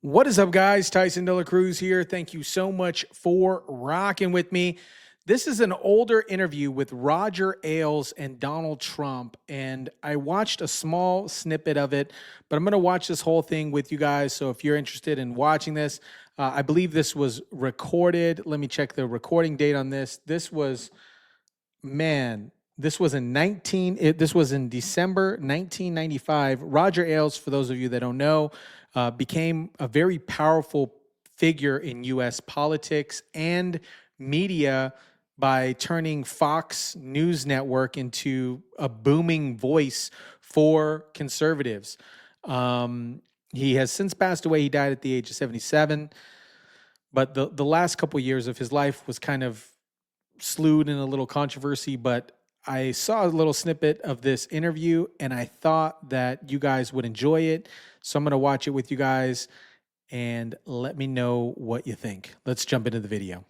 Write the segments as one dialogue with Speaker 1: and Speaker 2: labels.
Speaker 1: What is up, guys? Tyson DELACRUZ here. Thank you so much for rocking with me. This is an older interview with Roger Ailes and Donald Trump, and I watched a small snippet of it, but I'm going to watch this whole thing with you guys. So if you're interested in watching this, I believe this was recorded. Let me check the recording date on this. This was in December 1995. Roger Ailes, for those of you that don't know, became a very powerful figure in U.S. politics and media by turning Fox News Network into a booming voice for conservatives. He has since passed away. He died at the age of 77. But the last couple of years of his life was kind of slewed in a little controversy, but I saw a little snippet of this interview and I thought that you guys would enjoy it. So I'm going to watch it with you guys and let me know what you think. Let's jump into the video.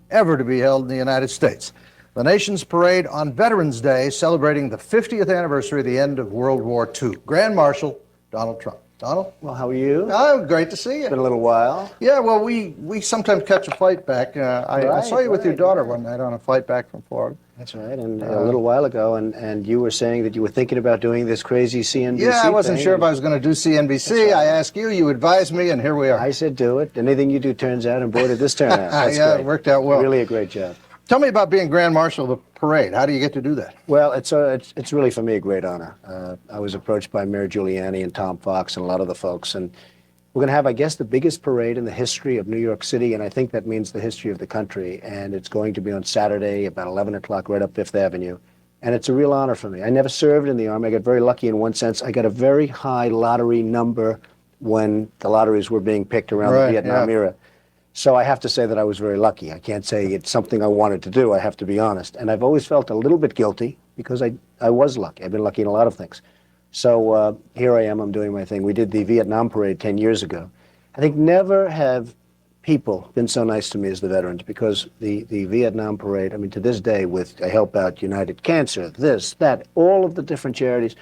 Speaker 2: Ever to be held in the United States. The nation's parade on Veterans Day, celebrating the 50th anniversary of the end of World War II. Grand Marshal Donald Trump. Donald?
Speaker 3: Well, how are you?
Speaker 2: Oh, great to see you.
Speaker 3: Been a little while.
Speaker 2: Yeah, well, we sometimes catch a flight back. I saw you with your daughter one night on a flight back from Florida.
Speaker 3: That's right, and a little while ago, and you were saying that you were thinking about doing this crazy CNBC
Speaker 2: Yeah, I wasn't
Speaker 3: thing.
Speaker 2: sure if I was going to do CNBC. Right. I asked you, you advised me, and here we are.
Speaker 3: I said do it. Anything you do turns out, and boy, did this turn out. That's
Speaker 2: yeah,
Speaker 3: great.
Speaker 2: It worked out well.
Speaker 3: Really a great job.
Speaker 2: Tell me about being Grand Marshal of the parade. How do you get to do that?
Speaker 3: Well, it's really for me a great honor. I was approached by Mayor Giuliani and Tom Fox and a lot of the folks, and we're going to have, I guess, the biggest parade in the history of New York City, and I think that means the history of the country. And it's going to be on Saturday about 11 o'clock right up Fifth Avenue. And it's a real honor for me. I never served in the Army. I got very lucky in one sense. I got a very high lottery number when the lotteries were being picked around the Vietnam era. So I have to say that I was very lucky. I can't say it's something I wanted to do. I have to be honest. And I've always felt a little bit guilty because I was lucky. I've been lucky in a lot of things. So here I am. I'm doing my thing. We did the Vietnam parade 10 years ago. I think never have people been so nice to me as the veterans, because the Vietnam parade, I mean, to this day, I help out United Cancer, this, that, all of the different charities,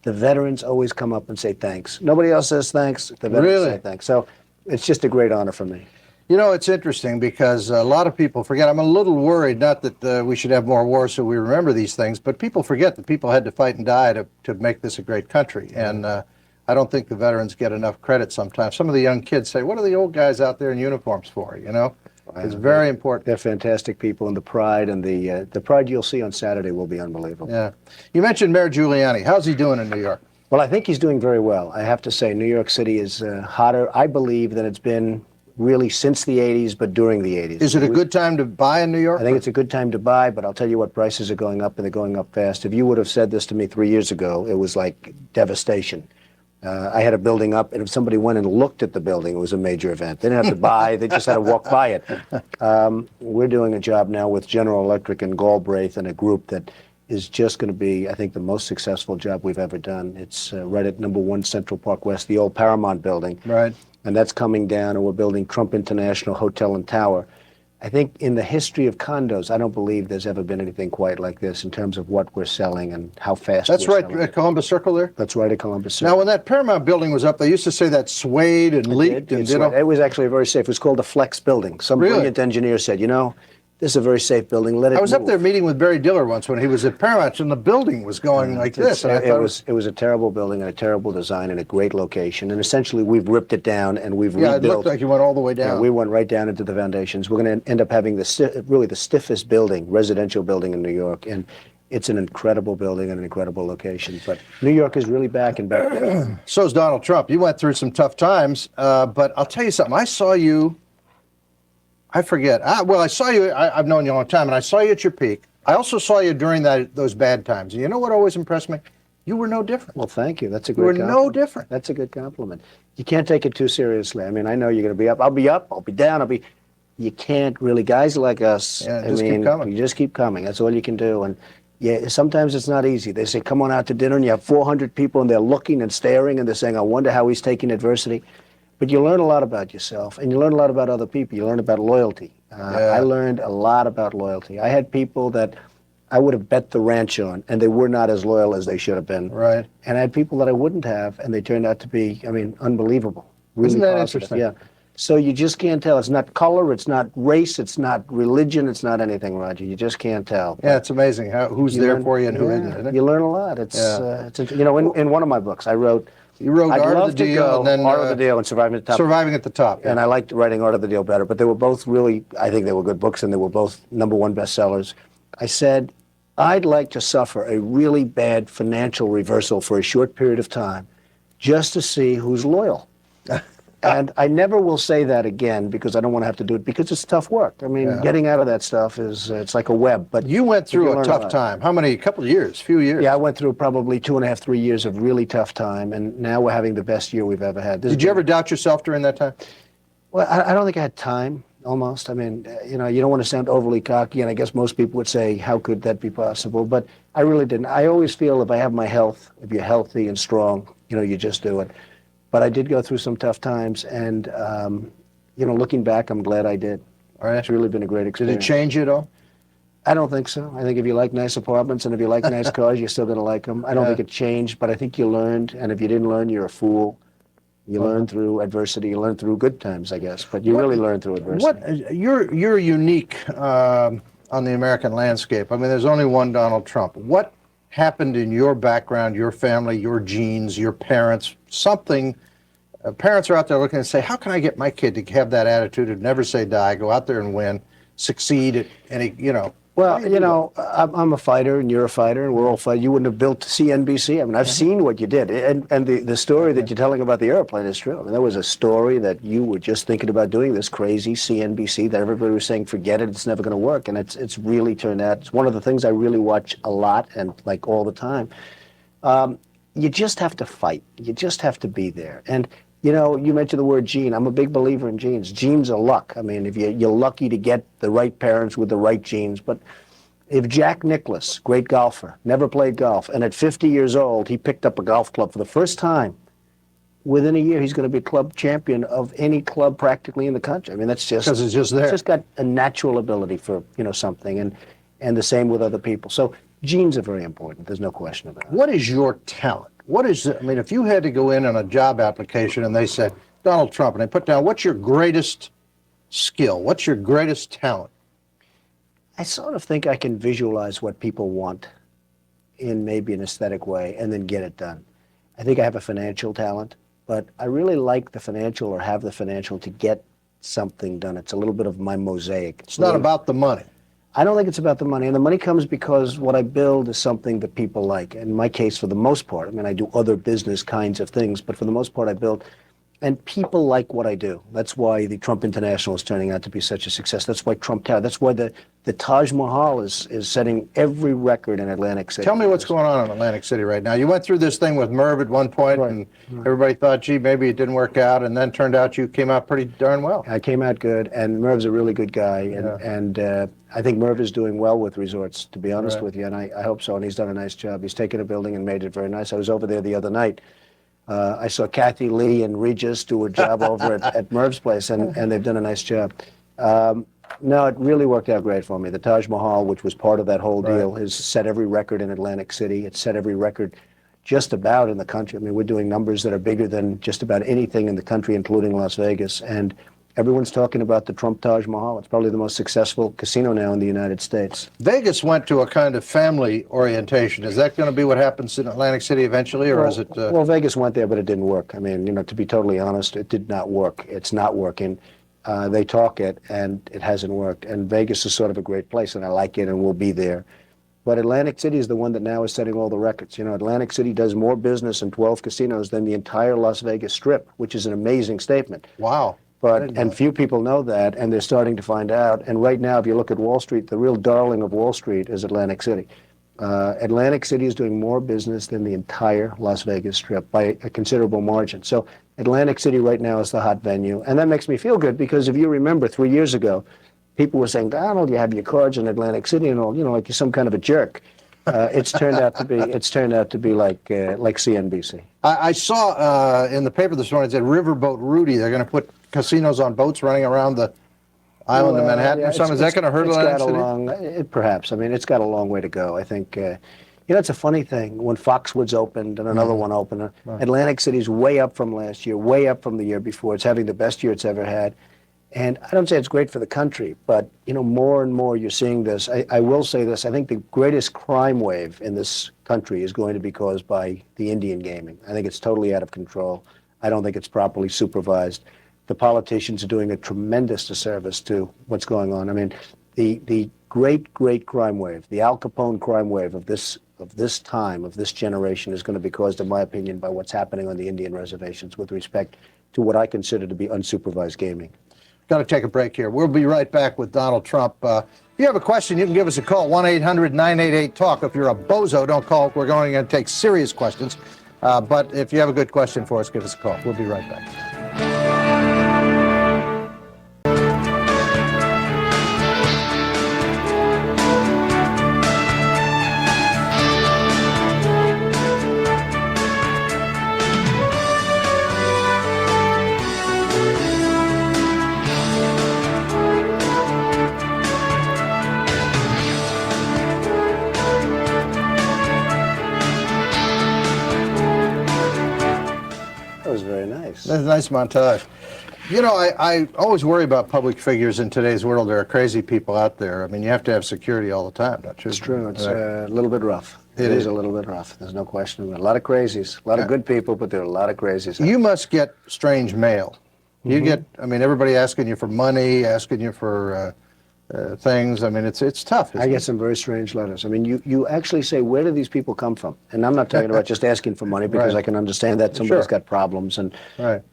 Speaker 3: the veterans always come up and say thanks. Nobody else says thanks. The veterans say thanks. So it's just a great honor for me.
Speaker 2: You know, it's interesting because a lot of people forget. I'm a little worried, not that we should have more wars so we remember these things, but people forget that people had to fight and die to make this a great country. And I don't think the veterans get enough credit sometimes. Some of the young kids say, what are the old guys out there in uniforms for, you know? It's very important.
Speaker 3: They're fantastic people, and the pride you'll see on Saturday will be unbelievable.
Speaker 2: Yeah. You mentioned Mayor Giuliani. How's he doing in New York?
Speaker 3: Well, I think he's doing very well. I have to say, New York City is hotter, I believe, than it's been really since the 80s, but during the 80s.
Speaker 2: Is it a good time to buy in New York?
Speaker 3: I think it's a good time to buy, but I'll tell you what, prices are going up, and they're going up fast. If you would have said this to me 3 years ago, it was like devastation. I had a building up, and if somebody went and looked at the building, it was a major event. They didn't have to buy, they just had to walk by it. We're doing a job now with General Electric and Galbraith and a group that is just going to be, I think, the most successful job we've ever done. It's right at #1 Central Park West, the old Paramount building.
Speaker 2: Right.
Speaker 3: And that's coming down, and we're building Trump International Hotel and Tower. I think in the history of condos, I don't believe there's ever been anything quite like this in terms of what we're selling and how fast
Speaker 2: That's
Speaker 3: we're
Speaker 2: right
Speaker 3: selling.
Speaker 2: at Columbus Circle there?
Speaker 3: That's right at Columbus Circle.
Speaker 2: Now, when that Paramount building was up, they used to say that swayed and leaked.
Speaker 3: It was actually very safe. It was called the Flex building. Some brilliant engineer said, you know, this is a very safe building. Let it
Speaker 2: I was
Speaker 3: move.
Speaker 2: up there meeting with Barry Diller once when he was at Paramount, and the building was going like this. And
Speaker 3: it was a terrible building and a terrible design and a great location. And essentially, we've ripped it down and we've rebuilt.
Speaker 2: Yeah, it looked like you went all the way down.
Speaker 3: Yeah, we went right down into the foundations. We're going to end up having really the stiffest residential building in New York. And it's an incredible building and an incredible location. But New York is really back and back there.
Speaker 2: So is Donald Trump. You went through some tough times, but I'll tell you something. I saw you. I forget. Well, I saw you. I've known you a long time, and I saw you at your peak. I also saw you during those bad times. And you know what always impressed me? You were no different.
Speaker 3: Well, thank you. That's a great compliment.
Speaker 2: You were no different.
Speaker 3: That's a good compliment. You can't take it too seriously. I mean, I know you're going to be up. I'll be up. I'll be down. You can't really. Guys like us,
Speaker 2: keep coming.
Speaker 3: You just keep coming. That's all you can do. And yeah, sometimes it's not easy. They say, come on out to dinner, and you have 400 people, and they're looking and staring, and they're saying, I wonder how he's taking adversity. But you learn a lot about yourself, and you learn a lot about other people. You learn about loyalty. I learned a lot about loyalty. I had people that I would have bet the ranch on, and they were not as loyal as they should have been.
Speaker 2: Right.
Speaker 3: And I had people that I wouldn't have, and they turned out to be, I mean, unbelievable. Really
Speaker 2: Isn't that
Speaker 3: positive,
Speaker 2: interesting?
Speaker 3: yeah. So you just can't tell. It's not color, it's not race, it's not religion, it's not anything, Roger. You just can't tell.
Speaker 2: Yeah, it's amazing who's there for you and who isn't, isn't it?
Speaker 3: You learn a lot. In one of my books, I wrote,
Speaker 2: You wrote
Speaker 3: I'd
Speaker 2: Art of
Speaker 3: love
Speaker 2: the
Speaker 3: to
Speaker 2: Deal
Speaker 3: go,
Speaker 2: and then
Speaker 3: Art of the Deal and Surviving at the Top.
Speaker 2: Surviving at the Top.
Speaker 3: And I liked writing Art of the Deal better, but they were both really, I think they were good books, and they were both #1 bestsellers. I said, I'd like to suffer a really bad financial reversal for a short period of time just to see who's loyal. And I never will say that again because I don't want to have to do it because it's tough work. I mean, getting out of that stuff it's like a web. But
Speaker 2: you went through a tough time. How many? A couple of years, few years.
Speaker 3: Yeah, I went through probably 2.5, 3 years of really tough time, and now we're having the best year we've ever had.
Speaker 2: Did you ever doubt yourself during that time?
Speaker 3: Well, I don't think I had time, almost. I mean, you don't want to sound overly cocky, and I guess most people would say, how could that be possible? But I really didn't. I always feel if I have my health, if you're healthy and strong, you just do it. But I did go through some tough times, and, looking back, I'm glad I did.
Speaker 2: All right.
Speaker 3: It's really been a great
Speaker 2: Did
Speaker 3: experience.
Speaker 2: it change you at all?
Speaker 3: I don't think so. I think if you like nice apartments and if you like nice cars, you're still going to like them. I don't think it changed, but I think you learned, and if you didn't learn, you're a fool. You learn through adversity. You learn through good times, I guess, but you really learn through adversity.
Speaker 2: You're unique on the American landscape. I mean, there's only one Donald Trump. What happened in your background, your family, your genes, your parents, something? Parents are out there looking and say, how can I get my kid to have that attitude of never say die, go out there and win, succeed at any,
Speaker 3: Well, I'm a fighter and you're a fighter and we're all fighters. You wouldn't have built CNBC. I mean, I've seen what you did. And the story that you're telling about the airplane is true. I mean, there was a story that you were just thinking about doing this crazy CNBC that everybody was saying, forget it, it's never going to work. And it's really turned out. It's one of the things I really watch a lot and like all the time. You just have to fight. You just have to be there. And you mentioned the word gene. I'm a big believer in genes. Genes are luck. I mean, if you're lucky to get the right parents with the right genes. But if Jack Nicklaus, great golfer, never played golf, and at 50 years old, he picked up a golf club for the first time, within a year, he's going to be club champion of any club practically in the country. I mean, that's just...
Speaker 2: Because it's just there.
Speaker 3: It's just got a natural ability for, something, and the same with other people. So genes are very important. There's no question about it.
Speaker 2: What is your talent? If you had to go in on a job application and they said, Donald Trump, and they put down, what's your greatest skill? What's your greatest talent?
Speaker 3: I sort of think I can visualize what people want in maybe an aesthetic way and then get it done. I think I have a financial talent, but I really like the financial or have the financial to get something done. It's a little bit of my mosaic.
Speaker 2: It's not about the money.
Speaker 3: I don't think it's about the money, and the money comes because what I build is something that people like. In my case, for the most part, I mean, I do other business kinds of things, but for the most part, I build, and people like what I do. That's why the Trump International is turning out to be such a success. That's why Trump Tower. That's why the Taj Mahal is setting every record in Atlantic City.
Speaker 2: Tell me what's going on in Atlantic City right now. You went through this thing with Merv at one point, and everybody thought, gee, maybe it didn't work out, and then turned out you came out pretty darn well.
Speaker 3: I came out good, and Merv's a really good guy, and I think Merv is doing well with resorts, to be honest with you, and I hope so, and he's done a nice job. He's taken a building and made it very nice. I was over there the other night. I saw Kathy Lee and Regis do a job over at Merv's place, and they've done a nice job. No, it really worked out great for me. The Taj Mahal, which was part of that whole deal, has set every record in Atlantic City. It's set every record just about in the country. I mean, we're doing numbers that are bigger than just about anything in the country, including Las Vegas. And everyone's talking about the Trump Taj Mahal. It's probably the most successful casino now in the United States.
Speaker 2: Vegas went to a kind of family orientation. Is that going to be what happens in Atlantic City eventually, or is it...
Speaker 3: Well, Vegas went there, but it didn't work. I mean, to be totally honest, it did not work. It's not working. They talk it, and it hasn't worked. And Vegas is sort of a great place, and I like it, and we'll be there. But Atlantic City is the one that now is setting all the records. Atlantic City does more business in 12 casinos than the entire Las Vegas Strip, which is an amazing statement.
Speaker 2: Wow.
Speaker 3: And few people know that, and they're starting to find out. And right now, if you look at Wall Street, the real darling of Wall Street is Atlantic City. Atlantic City is doing more business than the entire Las Vegas Strip by a considerable margin. So Atlantic City right now is the hot venue. And that makes me feel good because if you remember 3 years ago, people were saying, Donald, you have your cards in Atlantic City and all, like you're some kind of a jerk. It's turned out to be like CNBC.
Speaker 2: I saw in the paper this morning, it said Riverboat Rudy. They're going to put casinos on boats running around the island of Manhattan or something. Is that going to hurt Atlantic City?
Speaker 3: Perhaps. I mean, it's got a long way to go. I think, You know, it's a funny thing. When Foxwoods opened and another one opened, Atlantic City's way up from last year, way up from the year before. It's having the best year it's ever had. And I don't say it's great for the country, but, you know, more and more you're seeing this. I will say this. I think the greatest crime wave in this country is going to be caused by the Indian gaming. I think it's totally out of control. I don't think it's properly supervised. The politicians are doing a tremendous disservice to what's going on. I mean, the great crime wave, the Al Capone crime wave of this time, of this generation, is going to be caused, in my opinion, by what's happening on the Indian reservations with respect to what I consider to be unsupervised gaming.
Speaker 2: Got to take a break here. We'll be right back with Donald Trump. If you have a question, you can give us a call, 1-800-988-TALK. If you're a bozo, don't call. We're going to take serious questions. But if you have a good question for us, give us a call. We'll be right back. That's a nice montage. You know, I always worry about public figures in today's world. There are crazy people out there. I mean, you have to have security all the time, don't you?
Speaker 3: It's true. It's a little bit rough. It is a little bit rough. There's no question about it. A lot of crazies. A lot of good people, but there are a lot of crazies.
Speaker 2: You must get strange mail. You get, I mean, everybody asking you for money, asking you for things. I mean, it's tough.
Speaker 3: I get some very strange letters. I mean, you actually say, where do these people come from? And I'm not talking about just asking for money, because I can understand that somebody's got problems.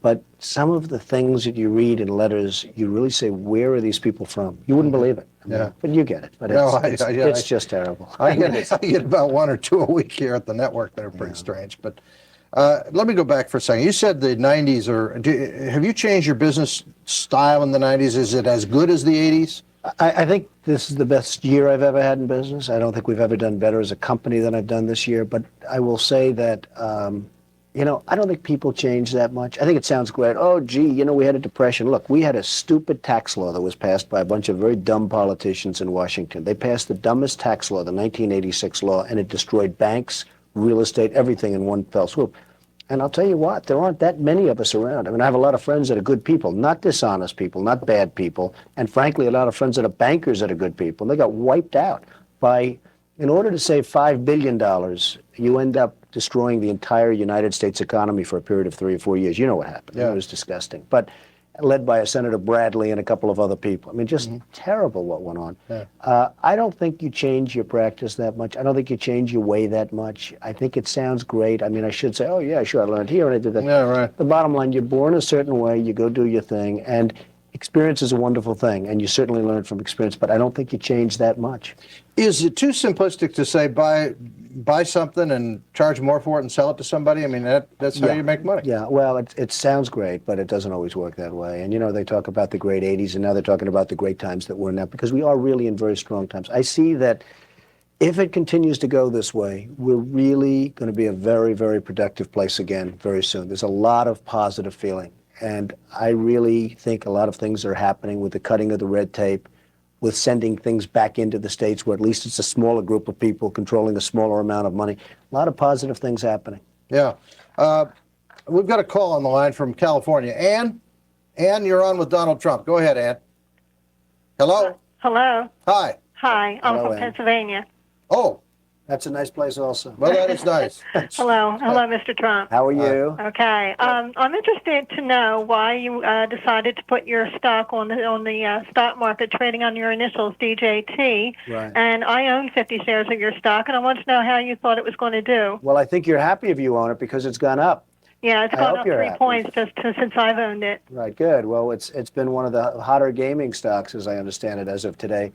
Speaker 3: But some of the things that you read in letters, you really say, where are these people from? You wouldn't believe it. I mean, but you get it. But it's just terrible.
Speaker 2: I get about one or two a week here at the network that are pretty strange. But let me go back for a second. You said the 90s have you changed your business style in the 90s? Is it as good as the 80s?
Speaker 3: I think this is the best year I've ever had in business. I don't think we've ever done better as a company than I've done this year. But I will say that, you know, I don't think people change that much. I think it sounds great. Oh, gee, you know, we had a depression. Look, we had a stupid tax law that was passed by a bunch of very dumb politicians in Washington. They passed the dumbest tax law, the 1986 law, and it destroyed banks, real estate, everything in one fell swoop. And I'll tell you what, there aren't that many of us around. I mean, I have a lot of friends that are good people, not dishonest people, not bad people, and frankly, a lot of friends that are bankers that are good people. They got wiped out by, in order to save $5 billion, you end up destroying the entire United States economy for a period of 3 or 4 years. You know what happened. It was disgusting. But led by a Senator Bradley and a couple of other people. I mean, just terrible what went on. I don't think you change your practice that much. I don't think you change your way that much. I think it sounds great. I mean, I should say, oh, yeah, sure, I learned here and I did that.
Speaker 2: Yeah, right.
Speaker 3: The bottom line, you're born a certain way, you go do your thing, and experience is a wonderful thing, and you certainly learn from experience, but I don't think you change that much.
Speaker 2: Is it too simplistic to say buy something and charge more for it and sell it to somebody? I mean, that's how you make money.
Speaker 3: Yeah, well, it sounds great, but it doesn't always work that way. And, you know, they talk about the great 80s, and now they're talking about the great times that we're in now, because we are really in very strong times. I see that if it continues to go this way, we're really going to be a very, very productive place again very soon. There's a lot of positive feeling. And I really think a lot of things are happening with the cutting of the red tape, with sending things back into the states where at least it's a smaller group of people controlling a smaller amount of money. A lot of positive things happening.
Speaker 2: Yeah. We've got a call on the line from California. Ann, you're on with Donald Trump. Go ahead, Ann. Hello?
Speaker 4: Hello.
Speaker 2: Hi.
Speaker 4: Hi, I'm
Speaker 3: Hello,
Speaker 4: from
Speaker 3: Ann.
Speaker 4: Pennsylvania.
Speaker 2: Oh,
Speaker 3: That's a nice place also.
Speaker 2: well, that is nice.
Speaker 4: Hello, Mr. Trump.
Speaker 3: How are you?
Speaker 4: Okay, I'm interested to know why you decided to put your stock on the stock market, trading on your initials, DJT.
Speaker 3: Right.
Speaker 4: And I own 50 shares of your stock, and I want to know how you thought it was going to do.
Speaker 3: Well, I think you're happy if you own it because it's gone up.
Speaker 4: Yeah, it's
Speaker 3: I
Speaker 4: gone
Speaker 3: hope
Speaker 4: up
Speaker 3: you're
Speaker 4: 3
Speaker 3: happy.
Speaker 4: points since I've owned it.
Speaker 3: Right, good. Well, it's been one of the hotter gaming stocks, as I understand it, as of today.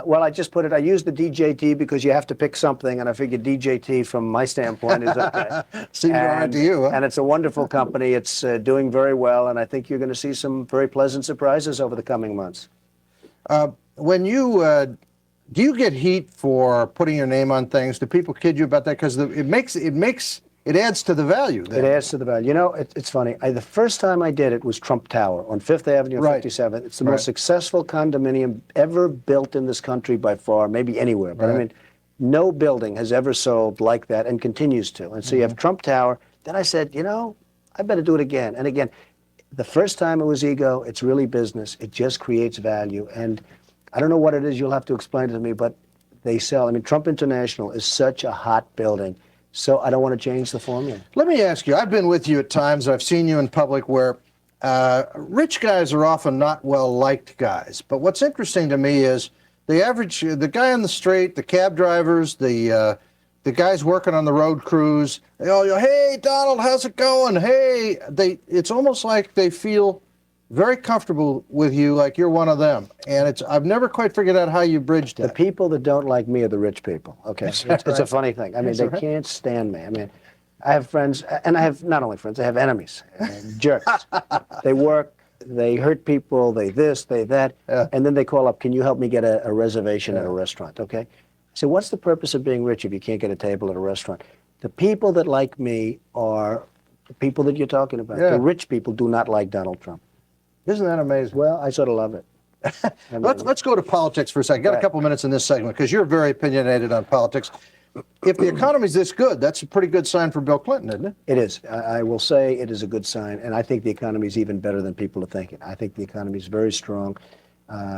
Speaker 3: Well, I just put it, I used the DJT because you have to pick something, and I figured DJT, from my standpoint, is okay.
Speaker 2: Seems all right to you, huh?
Speaker 3: And it's a wonderful company. It's doing very well, and I think you're going to see some very pleasant surprises over the coming months.
Speaker 2: When you do you get heat for putting your name on things? Do people kid you about that? Because it adds to the value. Then.
Speaker 3: It adds to the value. You know, it's funny. The first time I did it was Trump Tower on 5th Avenue and 57th. It's the most successful condominium ever built in this country by far, maybe anywhere. But I mean, No building has ever sold like that and continues to. And so you have Trump Tower. Then I said, you know, I better do it again. And again, the first time it was ego. It's really business. It just creates value. And I don't know what it is. You'll have to explain it to me, but they sell. I mean, Trump International is such a hot building. So I don't want to change the formula.
Speaker 2: Let me ask you, I've been with you at times, I've seen you in public where rich guys are often not well-liked guys. But what's interesting to me is the guy on the street, the cab drivers, the guys working on the road crews, they all go, hey, Donald, how's it going? Hey, it's almost like they feel very comfortable with you, like you're one of them. And I've never quite figured out how you bridge that.
Speaker 3: The people that don't like me are the rich people, okay? It's a funny thing. I mean, they can't stand me. I mean, I have friends, and I have not only friends, I have enemies, jerks. They work, they hurt people, they this, they that, and then they call up, can you help me get a reservation at a restaurant, okay? So what's the purpose of being rich if you can't get a table at a restaurant? The people that like me are the people that you're talking about. The rich people do not like Donald Trump.
Speaker 2: Isn't that amazing?
Speaker 3: Well, I sort of love it. I mean,
Speaker 2: Let's go to politics for a second. Got a couple minutes in this segment because you're very opinionated on politics. If the economy's this good, that's a pretty good sign for Bill Clinton, isn't it?
Speaker 3: It is. I will say it is a good sign, and I think the economy is even better than people are thinking. I think the economy is very strong.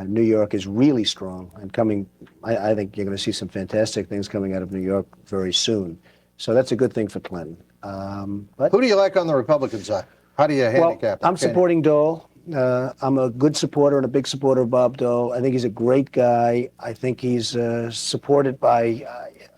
Speaker 3: New York is really strong and coming. I think you're going to see some fantastic things coming out of New York very soon. So that's a good thing for Clinton. But
Speaker 2: who do you like on the Republican side? How do you handicap it?
Speaker 3: I'm supporting Dole. I'm a good supporter and a big supporter of Bob Dole. I think he's a great guy. I think he's supported by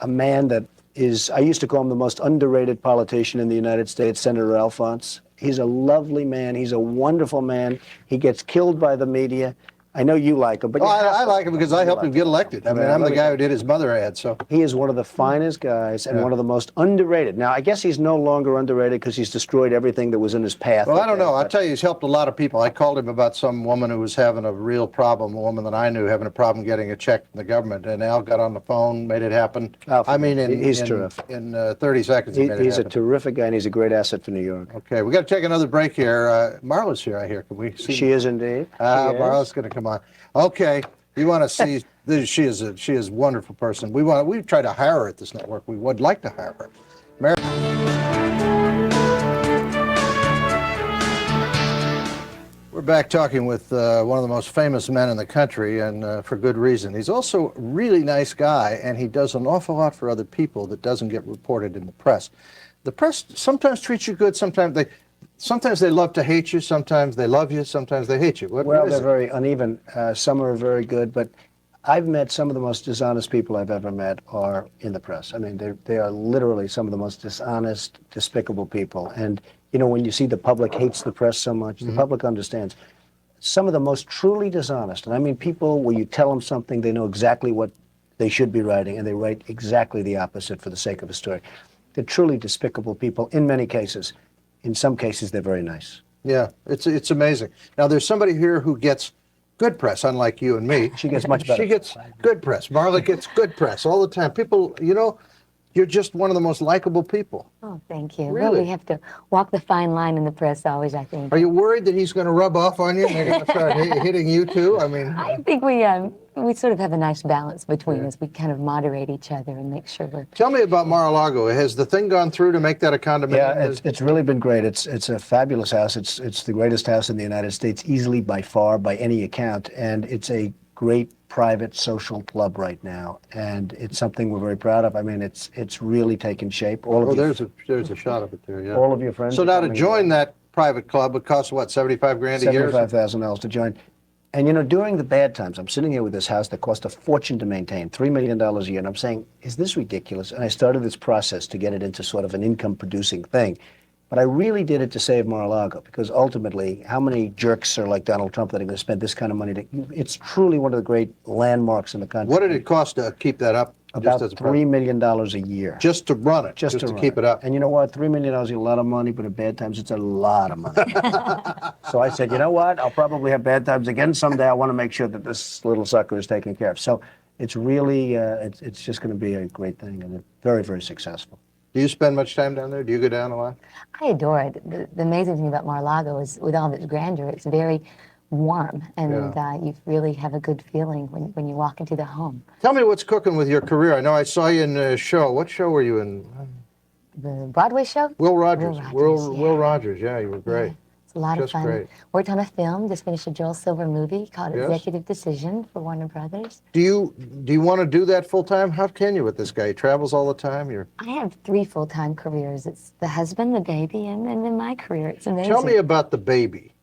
Speaker 3: a man that is, I used to call him the most underrated politician in the United States, Senator Alphonse. He's a lovely man. He's a wonderful man. He gets killed by the media. I know you like him, but
Speaker 2: I like him because I helped him get elected. I mean, I'm the guy who did his mother ad. So
Speaker 3: he is one of the finest guys and one of the most underrated. Now, I guess he's no longer underrated because he's destroyed everything that was in his path.
Speaker 2: Well, I don't know. I'll tell you, he's helped a lot of people. I called him about some woman who was having a real problem, a woman that I knew having a problem getting a check from the government, and Al got on the phone, made it happen. I mean,
Speaker 3: he's terrific.
Speaker 2: In 30 seconds, he made it
Speaker 3: he's
Speaker 2: happen.
Speaker 3: a terrific guy, and he's a great asset for New York.
Speaker 2: Okay, we got to take another break here. Marla's here, I hear. Can we see?
Speaker 3: She is indeed.
Speaker 2: Marla's going to come on. Okay, you want to see? She is a wonderful person. We try to hire her at this network. We would like to hire her. We're back talking with one of the most famous men in the country, and for good reason. He's also a really nice guy, and he does an awful lot for other people that doesn't get reported in the press. The press sometimes treats you good, sometimes they love to hate you, sometimes they love you, sometimes they hate you.
Speaker 3: Well, they're very uneven. Some are very good, but I've met some of the most dishonest people I've ever met are in the press. I mean, they are literally some of the most dishonest, despicable people. And, you know, when you see the public hates the press so much, the public understands. Some of the most truly dishonest, and I mean people where you tell them something, they know exactly what they should be writing, and they write exactly the opposite for the sake of a story. They're truly despicable people in many cases. In some cases, they're very nice.
Speaker 2: Yeah, it's amazing. Now, there's somebody here who gets good press, unlike you and me.
Speaker 3: She gets much better.
Speaker 2: She gets good press. Marla gets good press all the time. People, you know, you're just one of the most likable people.
Speaker 5: Oh, thank you.
Speaker 2: Really?
Speaker 5: Well, we have to walk the fine line in the press always, I think.
Speaker 2: Are you worried that he's going to rub off on you and they're going to start hitting you too? I mean,
Speaker 5: I think we sort of have a nice balance between us. We kind of moderate each other and make sure we're...
Speaker 2: Tell me about Mar-a-Lago. Has the thing gone through to make that a condominium?
Speaker 3: Yeah, it's really been great. It's a fabulous house. It's the greatest house in the United States, easily by far, by any account. And it's a great private social club right now, and it's something we're very proud of. I mean, it's really taken shape.
Speaker 2: There's a shot of it there. Yeah.
Speaker 3: All of your friends.
Speaker 2: So now to join that private club, it costs what, $75 grand a year?
Speaker 3: $75,000 to join. And you know, during the bad times, I'm sitting here with this house that cost a fortune to maintain, $3 million a year, and I'm saying, is this ridiculous? And I started this process to get it into sort of an income-producing thing. But I really did it to save Mar-a-Lago, because ultimately, how many jerks are like Donald Trump that are going to spend this kind of money? It's truly one of the great landmarks in the country.
Speaker 2: What did it cost to keep that up?
Speaker 3: About $3 million a year.
Speaker 2: Just to run it, just to keep it up.
Speaker 3: And you know what? $3 million is a lot of money, but at bad times, it's a lot of money. So I said, you know what? I'll probably have bad times again someday. I want to make sure that this little sucker is taken care of. So it's really, it's just going to be a great thing, and it's very, very successful.
Speaker 2: Do you spend much time down there? Do you go down a lot?
Speaker 5: I adore it. The amazing thing about Mar-a-Lago is, with all of its grandeur, it's very warm, and you really have a good feeling when you walk into the home.
Speaker 2: Tell me what's cooking with your career. I know I saw you in a show. What show were you in?
Speaker 5: The Broadway show?
Speaker 2: Will Rogers. Will
Speaker 5: yeah.
Speaker 2: Rogers. Yeah, you were great.
Speaker 5: Yeah. It's a lot of
Speaker 2: Just
Speaker 5: fun.
Speaker 2: great.
Speaker 5: Worked on a film, just finished a Joel Silver movie called
Speaker 2: Yes?
Speaker 5: Executive Decision for Warner Brothers.
Speaker 2: Do you want to do that full time? How can you with this guy? He travels all the time.
Speaker 5: I have 3 full-time careers. It's the husband, the baby, and then my career. It's amazing.
Speaker 2: Tell me about the baby.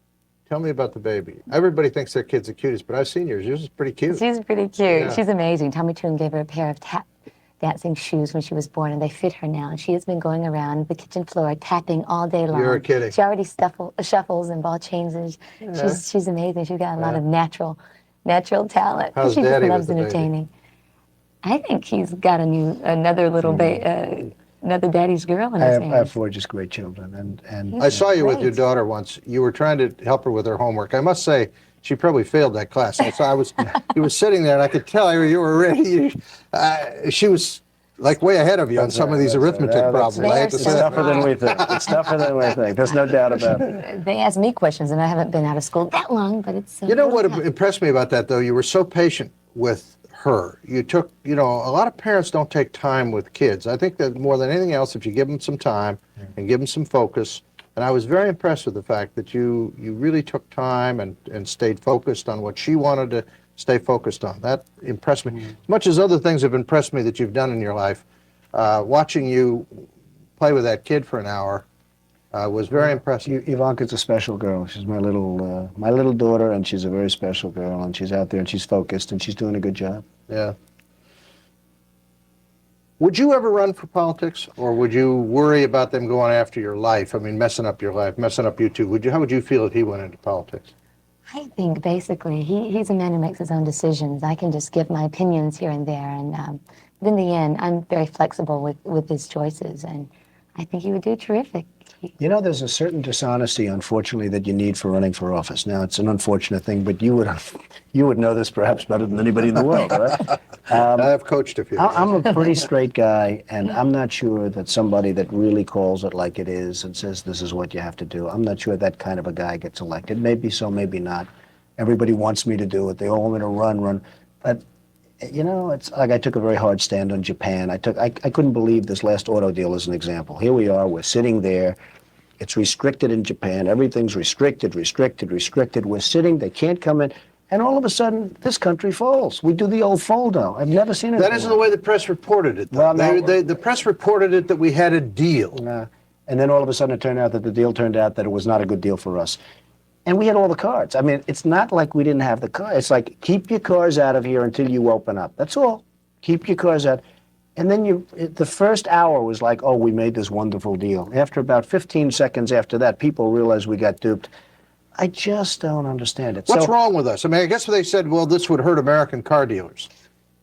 Speaker 2: Tell me about the baby. Everybody thinks their kid's the cutest, but I've seen yours. Yours is pretty cute.
Speaker 5: She's pretty cute.
Speaker 2: Yeah.
Speaker 5: She's amazing. Tommy Tune gave her a pair of tap dancing shoes when she was born, and they fit her now. And she has been going around the kitchen floor tapping all day long.
Speaker 2: You're kidding.
Speaker 5: She already shuffles and ball changes.
Speaker 2: Yeah.
Speaker 5: She's amazing. She's got a lot of natural talent.
Speaker 2: How's
Speaker 5: she
Speaker 2: Daddy
Speaker 5: just loves
Speaker 2: with the baby?
Speaker 5: entertaining. I think he's got another little another daddy's girl in
Speaker 3: I
Speaker 5: his
Speaker 3: have
Speaker 5: hands.
Speaker 3: 4 just great children, and
Speaker 2: I saw you with your
Speaker 5: Great.
Speaker 2: daughter once. You were trying to help her with her homework. I must say, she probably failed that class. You were sitting there, and I could tell you were ready. She was like way ahead of you on some of these arithmetic problems. I hate to
Speaker 3: It's
Speaker 2: say that.
Speaker 3: tougher than we think. It's tougher than we think. There's no doubt about it.
Speaker 5: They ask me questions, and I haven't been out of school that long, but it's
Speaker 2: You know what
Speaker 5: really tough.
Speaker 2: impressed me about that, though? You were so patient with her. You took, a lot of parents don't take time with kids. I think that more than anything else, if you give them some time and give them some focus, and I was very impressed with the fact that you really took time and stayed focused on what she wanted to stay focused on. That impressed me. As much as other things have impressed me that you've done in your life, watching you play with that kid for an hour was very impressive.
Speaker 3: Ivanka's a special girl. She's my little daughter, and she's a very special girl, and she's out there, and she's focused, and she's doing a good job.
Speaker 2: Yeah. Would you ever run for politics, or would you worry about them going after your life? I mean, messing up your life, messing up you too. How would you feel if he went into politics?
Speaker 5: I think basically he's a man who makes his own decisions. I can just give my opinions here and there, and but in the end, I'm very flexible with his choices, and I think he would do terrific.
Speaker 3: You know, there's a certain dishonesty, unfortunately, that you need for running for office. Now, it's an unfortunate thing, but you would know this perhaps better than anybody in the world, right?
Speaker 2: I've coached a few.
Speaker 3: I'm a pretty straight guy, and I'm not sure that somebody that really calls it like it is and says this is what you have to do, I'm not sure that kind of a guy gets elected. Maybe so, maybe not. Everybody wants me to do it. They all want me to run. But, it's like I took a very hard stand on Japan. I couldn't believe this last auto deal as an example. Here we are, we're sitting there. It's restricted in Japan. Everything's restricted. We're sitting, they can't come in. And all of a sudden, this country falls. We do the old fold-out. I've never seen it.
Speaker 2: That isn't the way the press reported it, though.
Speaker 3: Well, no.
Speaker 2: The press reported it that we had a deal.
Speaker 3: And then all of a sudden it turned out that the deal turned out that it was not a good deal for us. And we had all the cards. I mean, it's not like we didn't have the cards. It's like, keep your cars out of here until you open up. That's all. Keep your cars out. And then the first hour was like, oh, we made this wonderful deal. After about 15 seconds after that, people realized we got duped. I just don't understand it.
Speaker 2: What's wrong with us? I mean, I guess they said, well, this would hurt American car dealers.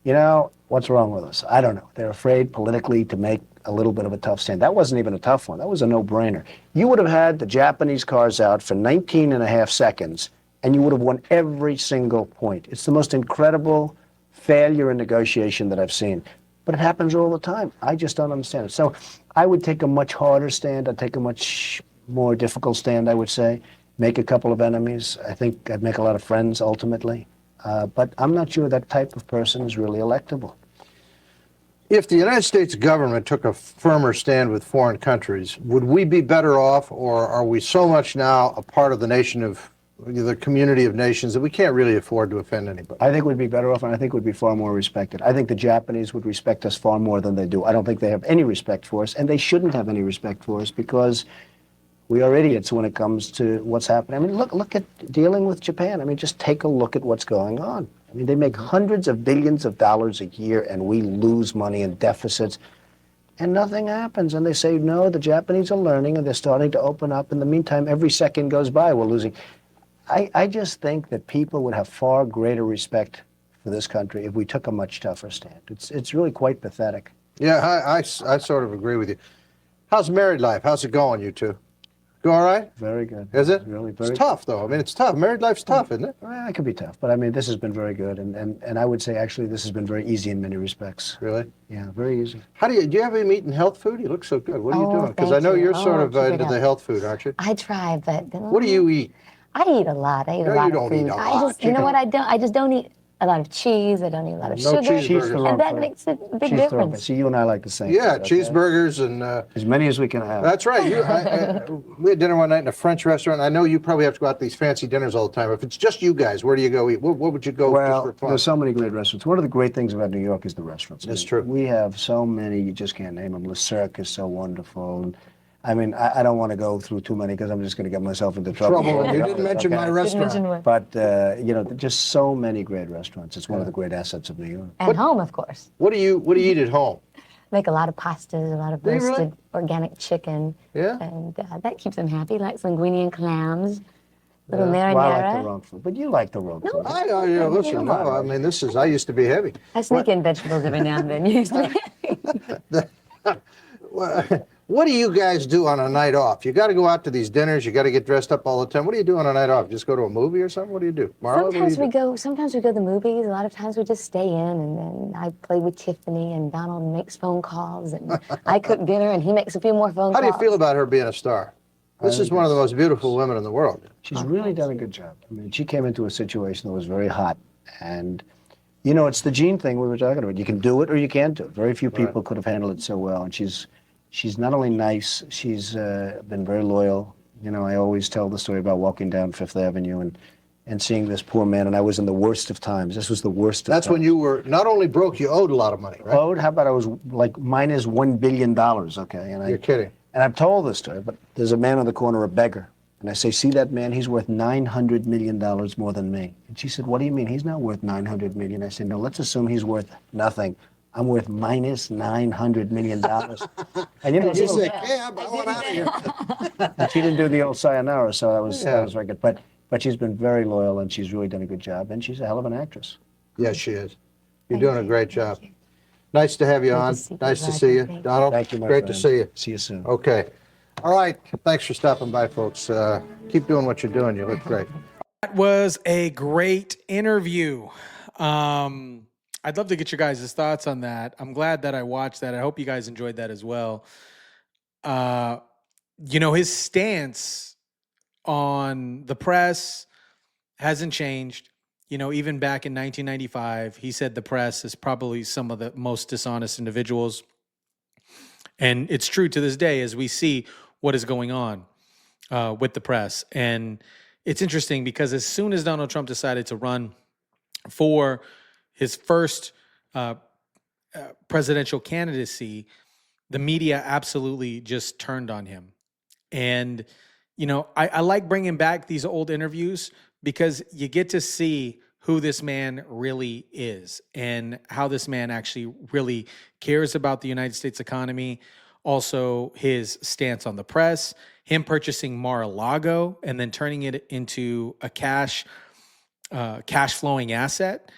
Speaker 3: What's wrong with us? I don't know. They're afraid politically to make a little bit of a tough stand. That wasn't even a tough one. That was a no-brainer. You would have had the Japanese cars out for 19 and a half seconds, and you would have won every single point. It's the most incredible failure in negotiation that I've seen. But it happens all the time. I just don't understand it. So I would take a much harder stand. I'd take a much more difficult stand, I would say. Make a couple of enemies. I think I'd make a lot of friends ultimately. But I'm not sure that type of person is really electable.
Speaker 2: If the United States government took a firmer stand with foreign countries, would we be better off, or are we so much now a part of the community of nations that we can't really afford to offend anybody?
Speaker 3: I think we'd be better off, and I think we'd be far more respected. I think the Japanese would respect us far more than they do. I don't think they have any respect for us, and they shouldn't have any respect for us because we are idiots when it comes to what's happening. I mean, look at dealing with Japan. I mean, just take a look at what's going on. I mean, they make hundreds of billions of dollars a year, and we lose money in deficits, and nothing happens. And they say, no, the Japanese are learning, and they're starting to open up. In the meantime, every second goes by, we're losing. I just think that people would have far greater respect for this country if we took a much tougher stand. It's really quite pathetic.
Speaker 2: Yeah, I sort of agree with you. How's married life? How's it going, you two? Go all right?
Speaker 3: Very good.
Speaker 2: Is it?
Speaker 3: Really very
Speaker 2: It's tough, though. I mean, it's tough. Married life's tough, isn't it?
Speaker 3: Well, it can be tough, but I mean, this has been very good, and I would say actually this has been very easy in many respects.
Speaker 2: Really?
Speaker 3: Yeah, very easy.
Speaker 2: Do you have him eating health food? You look so good. What are you
Speaker 5: Oh,
Speaker 2: doing? Because I
Speaker 5: thank
Speaker 2: know
Speaker 5: you.
Speaker 2: you're sort
Speaker 5: Oh,
Speaker 2: of
Speaker 5: keep it
Speaker 2: into
Speaker 5: up.
Speaker 2: the health food, aren't you?
Speaker 5: I try, but
Speaker 2: What do you eat?
Speaker 5: I eat a lot. I eat
Speaker 2: No,
Speaker 5: a lot
Speaker 2: you
Speaker 5: of
Speaker 2: don't eat
Speaker 5: food.
Speaker 2: a
Speaker 5: I
Speaker 2: lot.
Speaker 5: just, you know what I don't? I just don't eat a lot of cheese. I don't eat a lot of
Speaker 2: No
Speaker 5: sugar.
Speaker 3: She's the wrong
Speaker 5: And that
Speaker 3: food.
Speaker 5: makes a big
Speaker 3: She's the wrong
Speaker 5: difference.
Speaker 3: See, you and I like the same.
Speaker 2: Yeah,
Speaker 3: food, okay?
Speaker 2: cheeseburgers and
Speaker 3: As many as we can have.
Speaker 2: that's right. We had dinner one night in a French restaurant. I know you probably have to go out to these fancy dinners all the time. If it's just you guys, where do you go eat? What would you go just
Speaker 3: Well,
Speaker 2: for fun?
Speaker 3: there's so many great restaurants. One of the great things about New York is the restaurants.
Speaker 2: That's true.
Speaker 3: We have so many, you just can't name them. Le Cirque is so wonderful. And, I mean, I don't want to go through too many because I'm just going to get myself into trouble.
Speaker 2: You didn't mention my
Speaker 3: Okay?
Speaker 2: restaurant.
Speaker 3: But, you know, just so many great restaurants. It's one of the great assets of New York.
Speaker 5: And home, of course.
Speaker 2: What do you eat at home?
Speaker 5: Make a lot of pastas, a lot of
Speaker 2: Do you really?
Speaker 5: roasted organic chicken.
Speaker 2: Yeah?
Speaker 5: And that keeps them happy, like linguine and clams, little
Speaker 3: Well, I like the
Speaker 5: marinara.
Speaker 3: wrong food. But you like the wrong food.
Speaker 2: Listen, no, I mean, I used to be heavy.
Speaker 5: I sneak in vegetables every now and then, usually.
Speaker 2: What do you guys do on a night off? You got to go out to these dinners. You got to get dressed up all the time. What do you do on a night off? Just go to a movie or something? What do you do? Marla, what do
Speaker 5: Sometimes
Speaker 2: you
Speaker 5: we
Speaker 2: do?
Speaker 5: go. Sometimes we go to the movies. A lot of times we just stay in, and then I play with Tiffany, and Donald makes phone calls, and I cook dinner, and he makes a few more phone
Speaker 2: How
Speaker 5: calls.
Speaker 2: do you feel about her being a star? This is one of the most beautiful women in the world.
Speaker 3: She's really done a good job. I mean, she came into a situation that was very hot. And, you know, it's the gene thing we were talking about. You can do it or you can't do it. Very few people could have handled it so well. And she's not only nice, she's been very loyal. You know, I always tell the story about walking down Fifth Avenue and seeing this poor man, and I was in the worst of times. This was the worst of
Speaker 2: That's
Speaker 3: times.
Speaker 2: when you were not only broke, you owed a lot of money, right?
Speaker 3: Owed? How about I was like minus $1 billion, okay? And
Speaker 2: You're kidding.
Speaker 3: And I've told this story, but there's a man on the corner, a beggar. And I say, see that man? He's worth $900 million more than me. And she said, what do you mean? He's not worth $900 million. I said, no, let's assume he's worth nothing. I'm worth minus $900 million. And you know,
Speaker 2: You say, cab, I want out of here.
Speaker 3: and she didn't do the old sayonara, so that was very good. But she's been very loyal, and she's really done a good job. And she's a hell of an actress.
Speaker 2: Yes, she is. You're doing a great job. Nice to have you on. Nice to see you. Donald,
Speaker 3: Thank you, my
Speaker 2: great
Speaker 3: friend.
Speaker 2: to see you.
Speaker 3: See you soon.
Speaker 2: Okay. All right. Thanks for stopping by, folks. Keep doing what you're doing. You look great.
Speaker 1: That was a great interview. I'd love to get your guys' thoughts on that. I'm glad that I watched that. I hope you guys enjoyed that as well. You know, his stance on the press hasn't changed. You know, even back in 1995, he said the press is probably some of the most dishonest individuals. And it's true to this day as we see what is going on with the press. And it's interesting because as soon as Donald Trump decided to run for his first presidential candidacy, the media absolutely just turned on him. And, you know, I like bringing back these old interviews because you get to see who this man really is and how this man actually really cares about the United States economy. Also, his stance on the press, him purchasing Mar-a-Lago and then turning it into a cash flowing asset.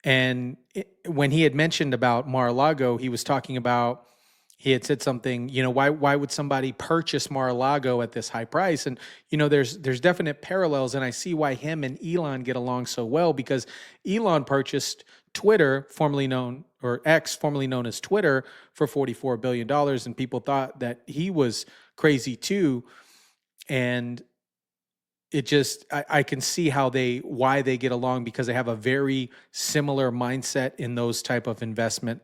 Speaker 1: And when he had mentioned about Mar-a-Lago, he was talking about, he had said something, you know, why would somebody purchase Mar-a-Lago at this high price? And, you know, there's definite parallels. And I see why him and Elon get along so well, because Elon purchased Twitter, formerly known, or X, formerly known as Twitter, for $44 billion. And people thought that he was crazy too. And it just, I can see why they get along, because they have a very similar mindset in those type of investment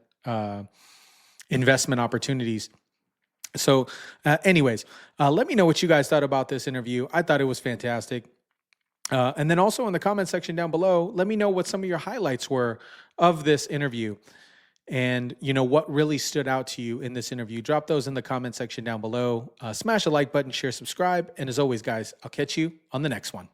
Speaker 1: opportunities. So anyways, let me know what you guys thought about this interview. I thought it was fantastic. And then also in the comment section down below, let me know what some of your highlights were of this interview. And, you know, what really stood out to you in this interview. Drop those in the comment section down below. Smash the like button, share, subscribe. And as always, guys, I'll catch you on the next one.